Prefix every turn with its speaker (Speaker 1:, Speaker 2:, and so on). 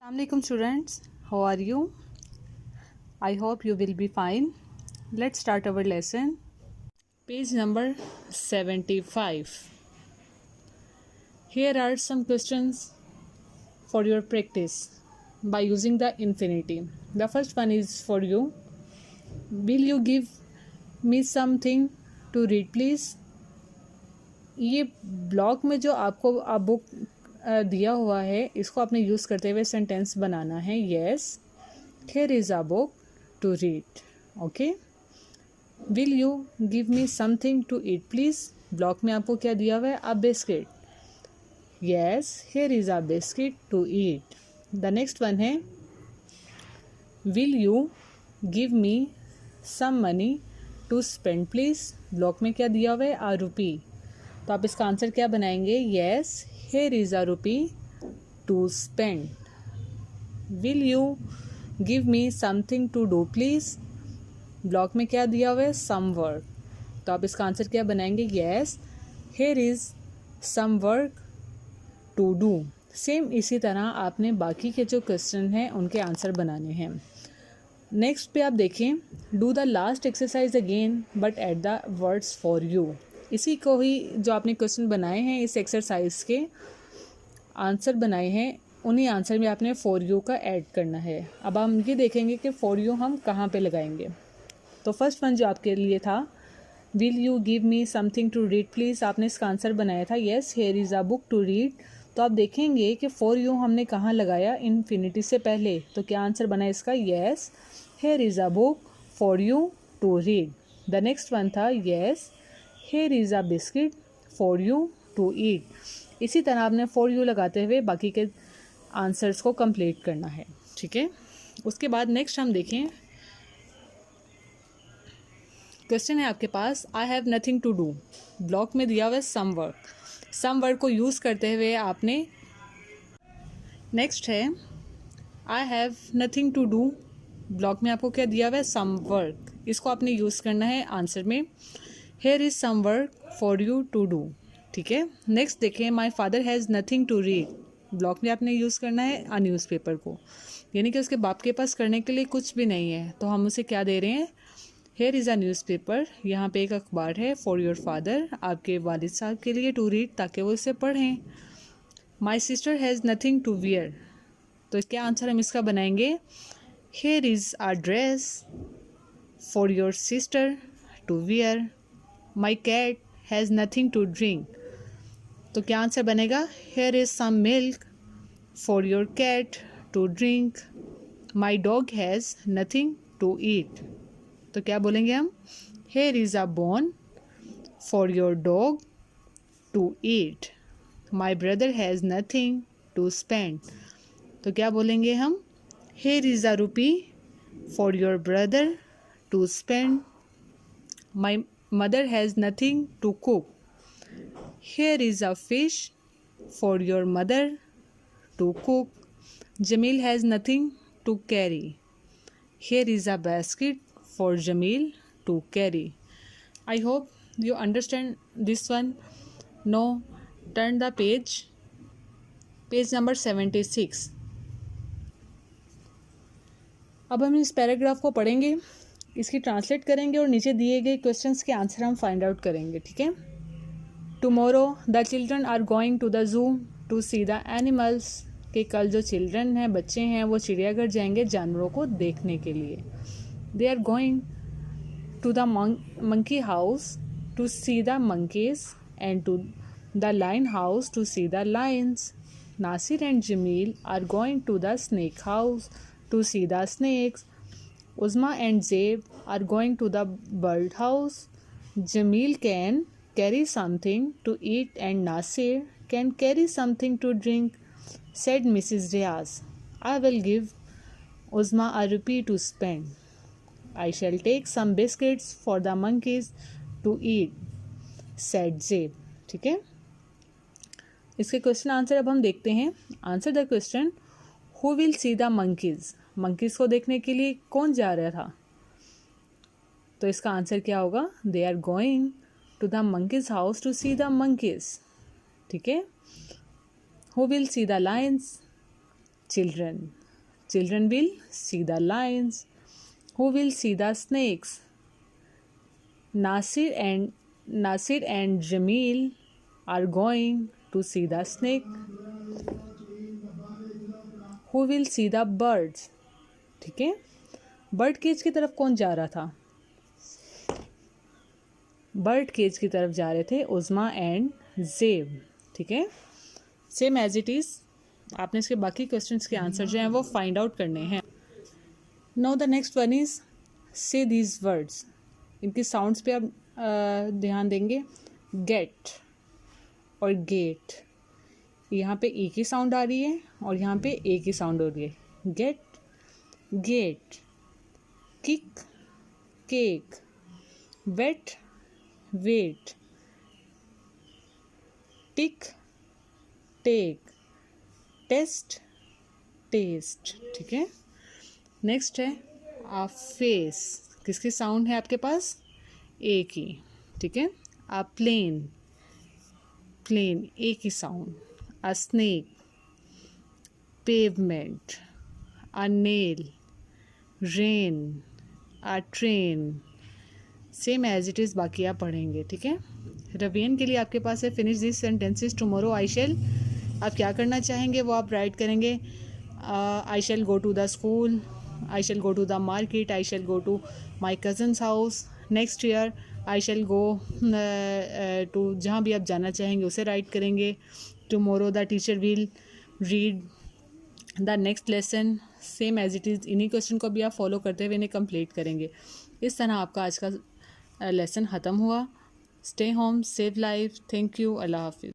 Speaker 1: Assalamualaikum students, how are you? I hope you will be fine. Let's start our lesson. Page number 75. Here are some questions for your practice by using the infinity. The first one is for you. Will you give me something to read please? ये block में जो आपको book दिया हुआ है इसको आपने use करते हुए सेंटेंस बनाना है. Yes, here is a book to read. Okay. Will you give me something to eat please. Block में आपको क्या दिया हुआ है? A biscuit. Yes, here is a biscuit to eat. The next one है will you give me some money to spend please. Block में क्या दिया हुआ है? अ रुपी. तो आप इसका आंसर क्या बनाएंगे? Yes, here is a rupee to spend. Will you give me something to do please. Block में क्या दिया हुआ है? Some work. तो आप इसका आंसर क्या बनाएंगे? Yes, here is some work to do. Same इसी तरह आपने बाकी के जो क्वेश्चन हैं उनके आंसर बनाने हैं. नेक्स्ट पे आप देखें, do the last exercise again but at the words for you. इसी को ही जो आपने क्वेश्चन बनाए हैं इस एक्सरसाइज के आंसर बनाए हैं उन्हीं आंसर में आपने फॉर यू का ऐड करना है. अब हम ये देखेंगे कि फॉर यू हम कहाँ पे लगाएंगे. तो फर्स्ट वन जो आपके लिए था will you give me something to read please. आपने इसका आंसर बनाया था yes, here is a book to read. तो आप देखेंगे कि फॉर यू हमने कहाँ लगाया? इन्फिनिटी से पहले. तो क्या आंसर बना इसका? Yes, here is a book for you to read. The next one था yes, here is a biscuit for you to eat. इसी तरह आपने फॉर यू लगाते हुए बाकी के आंसर्स को कंप्लीट करना है. ठीक है. उसके बाद नेक्स्ट हम देखें, क्वेश्चन है आपके पास I have nothing to do. Block में दिया हुआ है सम वर्क. सम वर्क को यूज़ करते हुए आपने नेक्स्ट है I have nothing to do. Block में आपको क्या दिया हुआ है? Some work. इसको आपने यूज़ करना है आंसर में. Here is some work for you to do. ठीक है. नेक्स्ट देखें, my father has nothing to read. Block में आपने यूज़ करना है अ न्यूज़पेपर को, यानी कि उसके बाप के पास करने के लिए कुछ भी नहीं है तो हम उसे क्या दे रहे हैं? Hair is a newspaper. यहाँ पे एक अखबार है फॉर योर फादर, आपके वालिद साहब के लिए, टू रीड ताकि वो इसे पढ़ें. My sister has nothing to wear. तो क्या आंसर हम इसका बनाएंगे? Here is a dress for your sister to wear. My cat has nothing to drink. तो क्या आंसर बनेगा? Here is some milk for your cat to drink. My dog has nothing to eat. तो क्या बोलेंगे हम? Here is a bone for your dog to eat. My brother has nothing to spend. तो क्या बोलेंगे हम? Here is a rupee for your brother to spend. My mother has nothing to cook. Here is a fish for your mother to cook. Jamil has nothing to carry. Here is a basket for Jamil to carry. I hope you understand this one. Now turn the page. Page number 76. अब हम इस paragraph को पढ़ेंगे, इसकी translate करेंगे और नीचे दिए गए क्वेश्चंस के आंसर हम फाइंड आउट करेंगे. ठीक है. Tomorrow the children are going to the zoo to see the animals. कि कल जो चिल्ड्रन हैं, बच्चे हैं, वो चिड़ियाघर जाएंगे जानवरों को देखने के लिए. They are going to the monkey house to see the monkeys and to the lion house to see the lions. Nasir and Jamil are going to the snake house to see the snakes. Uzma and Zeb are going to the bird house. Jamil can carry something to eat and Nasir can carry something to drink, said Mrs. Riaz. I will give Uzma a rupee to spend. I shall take some biscuits for the monkeys to eat, said Zeb. ठीक है. इसके question answer अब हम देखते हैं. Answer the question, who will see the monkeys. Monkeys को देखने के लिए कौन जा रहा था? तो इसका आंसर क्या होगा? They are going to the monkey's house to see the monkeys. ठीक है. Who will see the lions? children. Children will see the lions. Who will see the snakes? Nasir and Jamil are going to see the snake. Who will see the birds? ठीक है, bird cage की तरफ कौन जा रहा था? Bird cage की तरफ जा रहे थे उज़मा एंड ज़ेब. ठीक है, सेम एज इट इज़. आपने इसके बाकी क्वेश्चंस के आंसर जो हैं वो फाइंड आउट करने हैं. Now the next one is से दीज वर्ड्स. इनकी साउंड्स पे आप ध्यान देंगे. गेट और गेट, यहाँ पे ए की साउंड आ रही है और यहाँ पे ए की साउंड हो रही है. Get, get. Kick, cake. Wait, wait. Tick, take. Test, test. ठीक है, नेक्स्ट है आ फेस. किसकी साउंड है आपके पास? ए की. ठीक है, आ प्लेन, प्लेन ए की साउंड. आ स्नेक, पेवमेंट. आ नेल, रेन. आ train. Same as it is बाकी आप पढ़ेंगे. ठीक है, रिवीजन के लिए आपके पास है finish this sentences tomorrow I shall. आप क्या करना चाहेंगे वो आप राइट करेंगे. I shall go to the school, I shall go to the market, I shall go to my cousin's house. Next year I shall go to, जहाँ भी आप जाना चाहेंगे उसे राइट करेंगे. Tomorrow the teacher will read the next lesson. Same as it is इन्हीं question को भी आप फॉलो करते हुए इन्हें कंप्लीट करेंगे. इस तरह आपका आज का लेसन ख़त्म हुआ. Stay home, save life. Thank you. अल्लाह हाफिज़.